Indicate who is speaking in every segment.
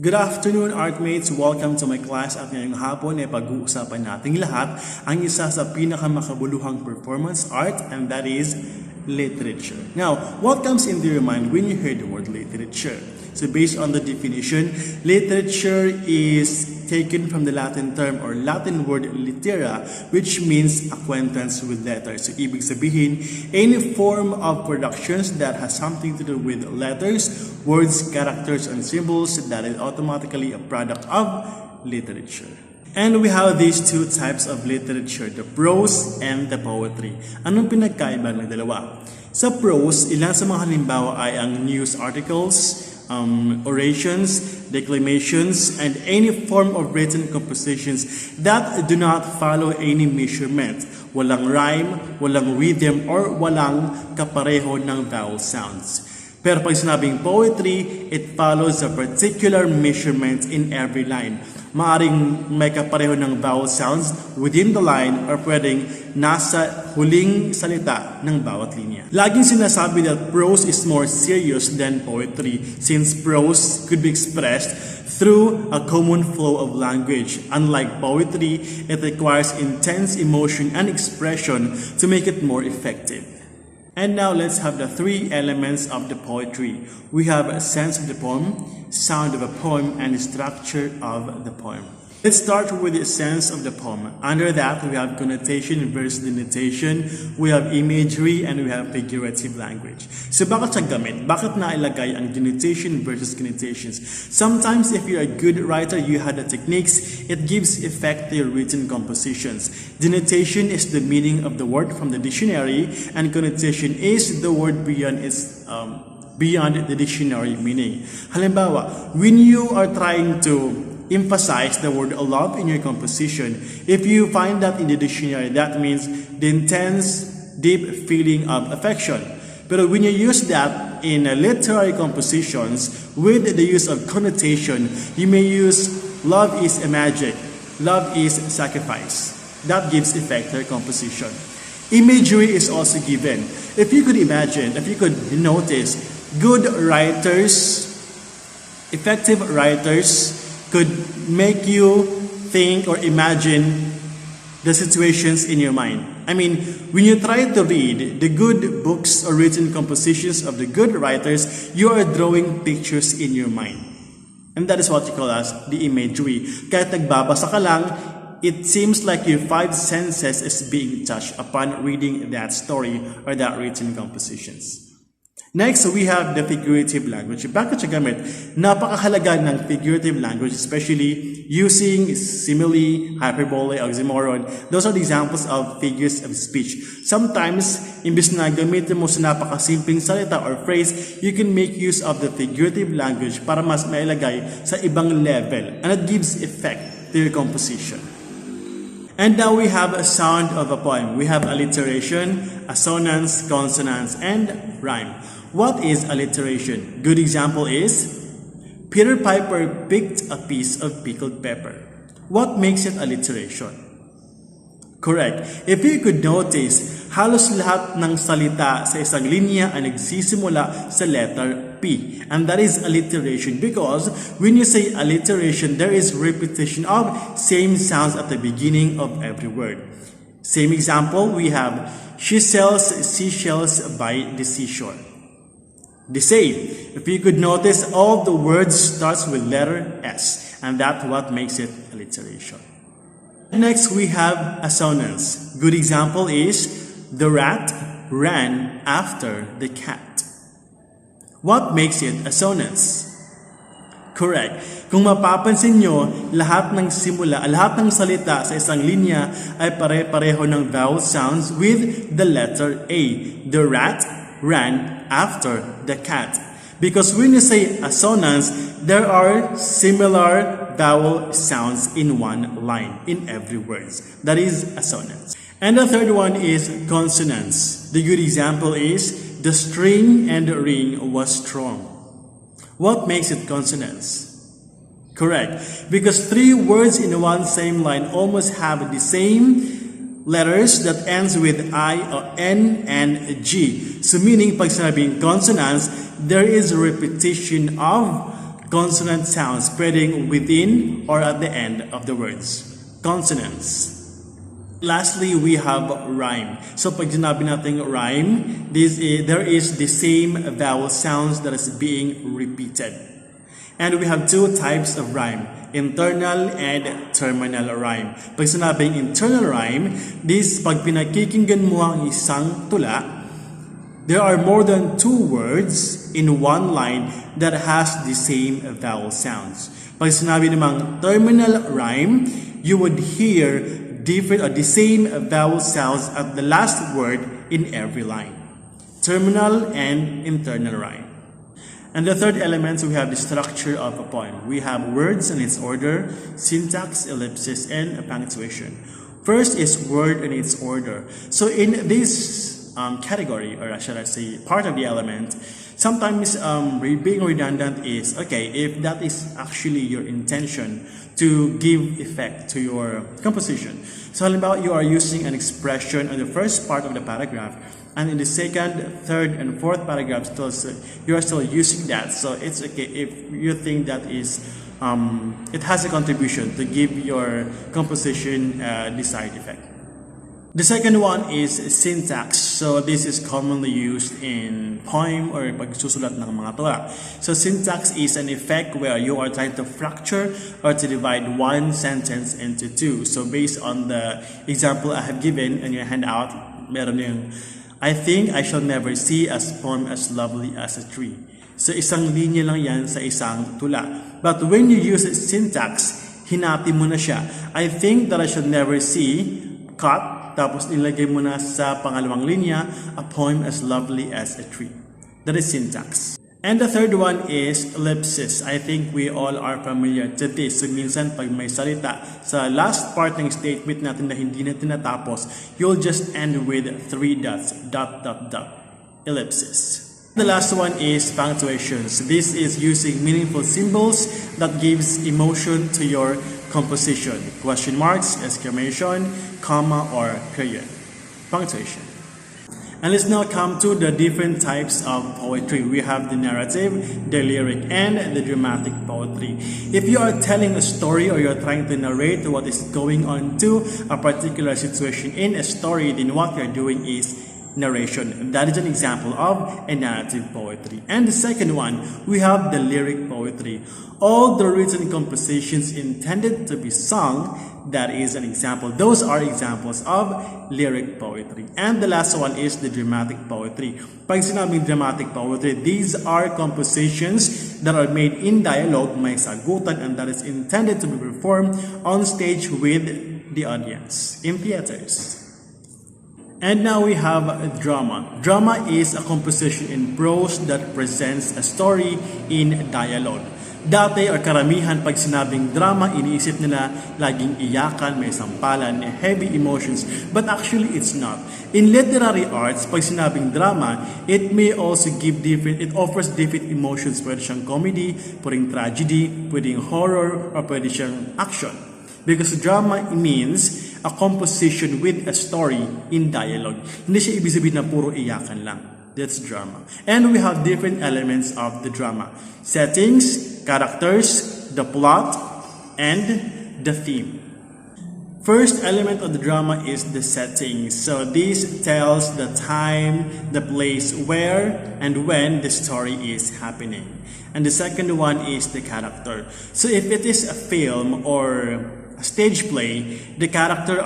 Speaker 1: Good afternoon, artmates! Welcome to my class at ngayong hapon ay pag-uusapan nating lahat ang isa sa pinakamakabuluhang performance art, and that is literature. Now, what comes into your mind when you hear the word literature? So based on the definition, literature is taken from the Latin term or Latin word litera, which means acquaintance with letters. So ibig sabihin, any form of productions that has something to do with letters, words, characters, and symbols that is automatically a product of literature. And we have these two types of literature, the prose and the poetry. Anong pinagkaiba ng dalawa? Sa prose, ilan sa mga halimbawa ay ang news articles, orations, declamations, and any form of written compositions that do not follow any measurement. Walang rhyme, walang rhythm, or walang kapareho ng vowel sounds. Pero pag sinabing poetry, it follows a particular measurement in every line. Maaring may kapareho ng vowel sounds within the line or pwedeng nasa huling salita ng bawat linya. Laging sinasabi that prose is more serious than poetry since prose could be expressed through a common flow of language. Unlike poetry, it requires intense emotion and expression to make it more effective. And now let's have the three elements of the poetry. We have a sense of the poem, sound of a poem, and structure of the poem. Let's start with the sense of the poem. Under that, we have connotation versus denotation, we have imagery, and we have figurative language. So bakit siya gamit? Bakit nailagay ang denotation versus connotations? Sometimes if you're a good writer, you have the techniques, it gives effect to your written compositions. Denotation is the meaning of the word from the dictionary, and connotation is the word beyond the dictionary meaning. Halimbawa, when you are trying to emphasize the word love in your composition, if you find that in the dictionary, that means the intense, deep feeling of affection. But when you use that in literary compositions with the use of connotation, you may use love is a magic, love is sacrifice. That gives effect to your composition. Imagery is also given. If you could imagine, if you could notice, good writers, effective writers could make you think or imagine the situations in your mind. I mean, when you try to read the good books or written compositions of the good writers, you are drawing pictures in your mind. And that is what you call as the imagery. Kahit nagbabasa ka lang, it seems like your five senses is being touched upon reading that story or that written compositions. Next, we have the figurative language. Bakit siya gamit? Napakahalaga ng figurative language, especially using simile, hyperbole, oxymoron. Those are the examples of figures of speech. Sometimes, imbis na gamitin mo sa napakasimpleng salita or phrase, you can make use of the figurative language para mas mailagay sa ibang level. And it gives effect to your composition. And now we have a sound of a poem. We have alliteration, assonance, consonance, and rhyme. What is alliteration? Good example is, Peter Piper picked a piece of pickled pepper. What makes it alliteration? Correct. If you could notice, halos lahat ng salita sa isang linya ay nagsisimula sa letter P. And that is alliteration because when you say alliteration, there is repetition of same sounds at the beginning of every word. Same example, we have, she sells seashells by the seashore. The same. If you could notice, all the words starts with letter S, and that's what makes it alliteration. Next, we have assonance. Good example is, the rat ran after the cat. What makes it assonance? Correct. Kung mapapansin nyo, lahat ng simula, lahat ng salita sa isang linya ay pare-pareho ng vowel sounds with the letter A. The rat ran after the cat. Because when you say assonance, there are similar vowel sounds in one line, in every word. That is assonance. And the third one is consonance. The good example is, the string and the ring was strong. What makes it consonance? Correct. Because three words in one same line almost have the same letters that ends with I or N and G. So meaning, pag sinabing consonants, there is a repetition of Consonant sounds spreading within or at the end of the words. Consonants. Lastly, we have rhyme. So pag sinabi natin rhyme, there is the same vowel sounds that is being repeated. And we have two types of rhyme, internal and terminal rhyme. Pag sinabing internal rhyme, pag pinakikinggan mo ang isang tula, there are more than two words in one line that has the same vowel sounds. Pag sinabi namang terminal rhyme, you would hear different or the same vowel sounds at the last word in every line. Terminal and internal rhyme. And the third element, we have the structure of a poem. We have words in its order, syntax, ellipsis, and punctuation. First is word in its order. So in this category, or should I say part of the element, sometimes being redundant is, okay, if that is actually your intention to give effect to your composition. So halimbawa, you are using an expression in the first part of the paragraph, and in the second, third, and fourth paragraphs, you are still using that. So it's okay if you think that is it has a contribution to give your composition desired effect. The second one is syntax. So this is commonly used in poem or pagsusulat ng mga tula. So syntax is an effect where you are trying to fracture or to divide one sentence into two. So based on the example I have given in your handout, meron yung I think I shall never see a poem as lovely as a tree. So isang linya lang yan sa isang tula. But when you use syntax, hinati mo na siya. I think that I shall never see, cut, tapos nilagay mo na sa pangalawang linya, a poem as lovely as a tree. That is syntax. And the third one is ellipsis. I think we all are familiar to this. So minsan pag may salita, sa last part ng statement natin na hindi na tinatapos, you'll just end with 3 dots, dot, dot, dot, ellipsis. The last one is punctuation. So this is using meaningful symbols that gives emotion to your composition. Question marks, exclamation, comma, or period. Punctuation. And let's now come to the different types of poetry. We have the narrative, the lyric, and the dramatic poetry. If you are telling a story or you're trying to narrate what is going on to a particular situation in a story, then what you're doing is narration. That is an example of a narrative poetry. And the second one, we have the lyric poetry. All the written compositions intended to be sung, that is an example. Those are examples of lyric poetry. And the last one is the dramatic poetry. Pag sinabing dramatic poetry, these are compositions that are made in dialogue, may sagutan, and that is intended to be performed on stage with the audience in theaters. And now we have drama. Drama is a composition in prose that presents a story in dialogue. Dati or karamihan pag sinabing drama, iniisip nila laging iyakan, may sampalan, heavy emotions. But actually, it's not. In literary arts, pag sinabing drama, it may also it offers different emotions. Pwede siyang comedy, pwedeng tragedy, pwedeng horror, or pwede siyang action. Because drama means a composition with a story in dialogue. Hindi siya ibig sabihin na puro iyakan lang. That's drama. And we have different elements of the drama. Settings, characters, the plot, and the theme. First element of the drama is the setting. So this tells the time, the place, where, and when the story is happening. And the second one is the character. So if it is a film or a stage play, the characters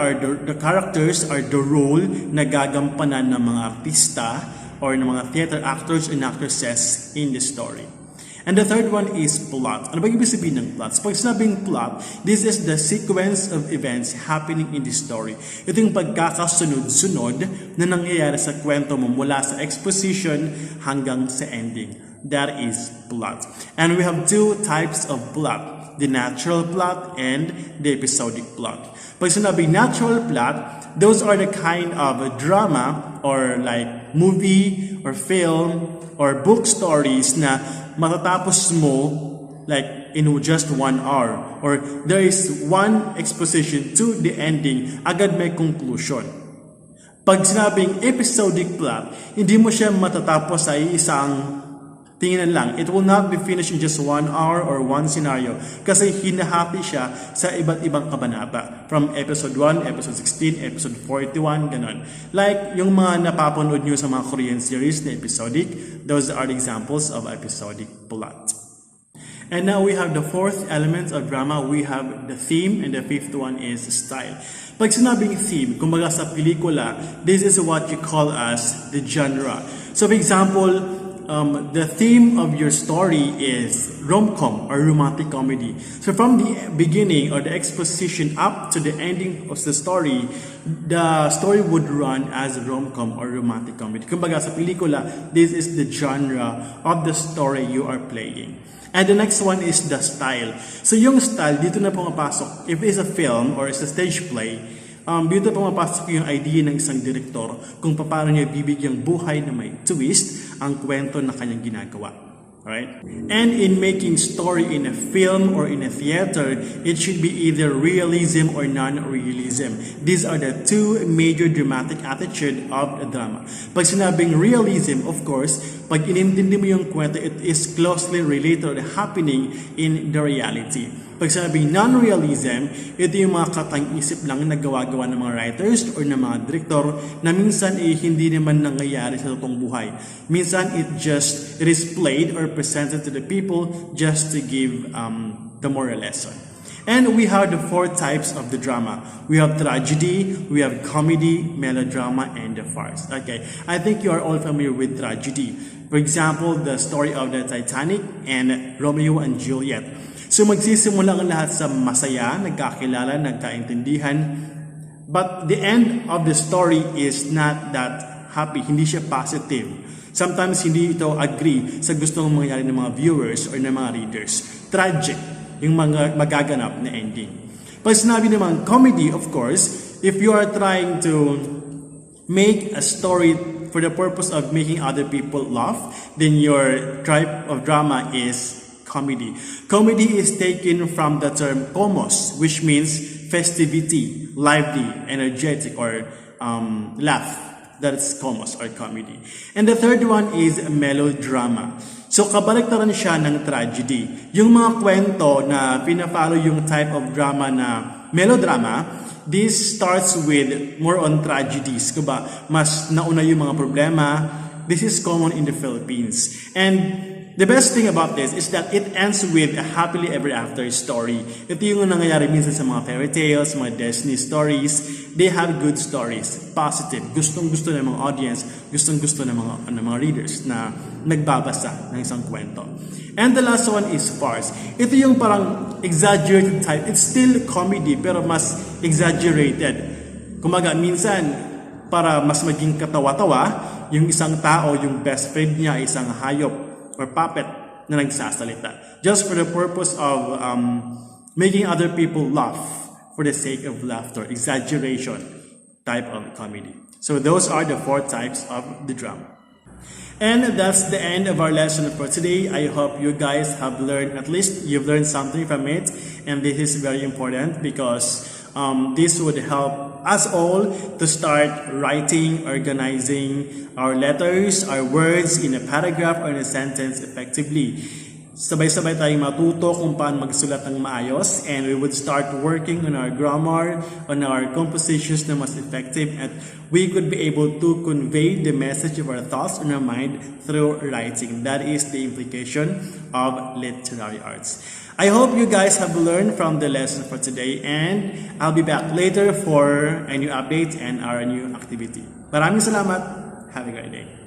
Speaker 1: are the role na gagampanan ng mga artista or ng mga theater actors and actresses in the story. And the third one is plot. Ano ba ibig sabihin ng plot? So pag sinabing plot, this is the sequence of events happening in the story. Ito yung pagkakasunod-sunod na nangyayari sa kwento mo mula sa exposition hanggang sa ending. That is plot. And we have two types of plot. The natural plot and the episodic plot. Pag sinabing natural plot, those are the kind of drama or like movie or film or book stories na matatapos mo like in just 1 hour, or there is one exposition to the ending, agad may conclusion. Pag sinabing episodic plot, hindi mo siya matatapos sa isang Tingnan lang, it will not be finished in just 1 hour or one scenario kasi hinahati siya sa iba't ibang kabanata. From episode 1, episode 16, episode 41, ganon. Like yung mga napapanood nyo sa mga Korean series na episodic, those are examples of episodic plot. And now we have the fourth element of drama, we have the theme, and the fifth one is style. Pag sinabing theme, kumbaga sa pelikula, this is what you call as the genre. So for example, the theme of your story is rom-com or romantic comedy. So from the beginning or the exposition up to the ending of the story would run as rom-com or romantic comedy. Kumbaga sa pelikula, this is the genre of the story you are playing. And the next one is the style. So yung style, dito na pumapasok. If it's a film or it's a stage play, dito pumapasok yung idea ng isang direktor kung paano niya bibigyang buhay na may twist ang kwento na kanyang ginagawa. Right? And in making story in a film or in a theater, it should be either realism or non-realism. These are the two major dramatic attitude of the drama. Pag sinabing realism, of course, pag inintindi mo yung kwento, it is closely related to the happening in the reality. Pag sinabing non-realism, ito yung mga katang-isip lang na gawa-gawa ng mga writers or ng mga director na minsan hindi naman nangyayari sa totoong buhay. Minsan it is played or presented to the people just to give the moral lesson. And we have the four types of the drama. We have tragedy, we have comedy, melodrama, and the farce. Okay, I think you are all familiar with tragedy. For example, the story of the Titanic and Romeo and Juliet. So magsisimula ang lahat sa masaya, nagkakilala, nagkaintindihan. But the end of the story is not that happy, hindi siya positive. Sometimes hindi ito agree sa gusto ng mangyari ng mga viewers or ng mga readers. Tragic yung mga magaganap na ending. Pag sinabi naman comedy, of course, if you are trying to make a story for the purpose of making other people laugh, then your type of drama is comedy. Comedy is taken from the term komos, which means festivity, lively, energetic, or laugh. That's komos or comedy. And the third one is melodrama. So kabaliktaran siya ng tragedy. Yung mga kwento na pina-follow yung type of drama na melodrama, this starts with more on tragedies. Kuba, mas nauna yung mga problema. This is common in the Philippines. And the best thing about this is that it ends with a happily ever after story. Ito yung nangyayari minsan sa mga fairy tales, mga Disney stories. They have good stories, positive. Gustong-gusto ng mga audience, gustong-gusto ng mga readers na nagbabasa ng isang kwento. And the last one is farce. Ito yung parang exaggerated type. It's still comedy pero mas exaggerated. Kumaga, minsan para mas maging katawa-tawa, yung isang tao, yung best friend niya, isang hayop or puppet na nagsasalita. Just for the purpose of making other people laugh for the sake of laughter, exaggeration type of comedy. So those are the four types of the drama. And that's the end of our lesson for today. I hope you guys have learned, at least you've learned something from it. And this is very important because this would help us all to start writing, organizing our letters, our words in a paragraph or in a sentence effectively. Sabay-sabay tayong matuto kung paano magsulat ng maayos, and we would start working on our grammar, on our compositions na mas effective, and we could be able to convey the message of our thoughts in our mind through writing. That is the implication of literary arts. I hope you guys have learned from the lesson for today, and I'll be back later for a new update and our new activity. Maraming salamat. Have a great day.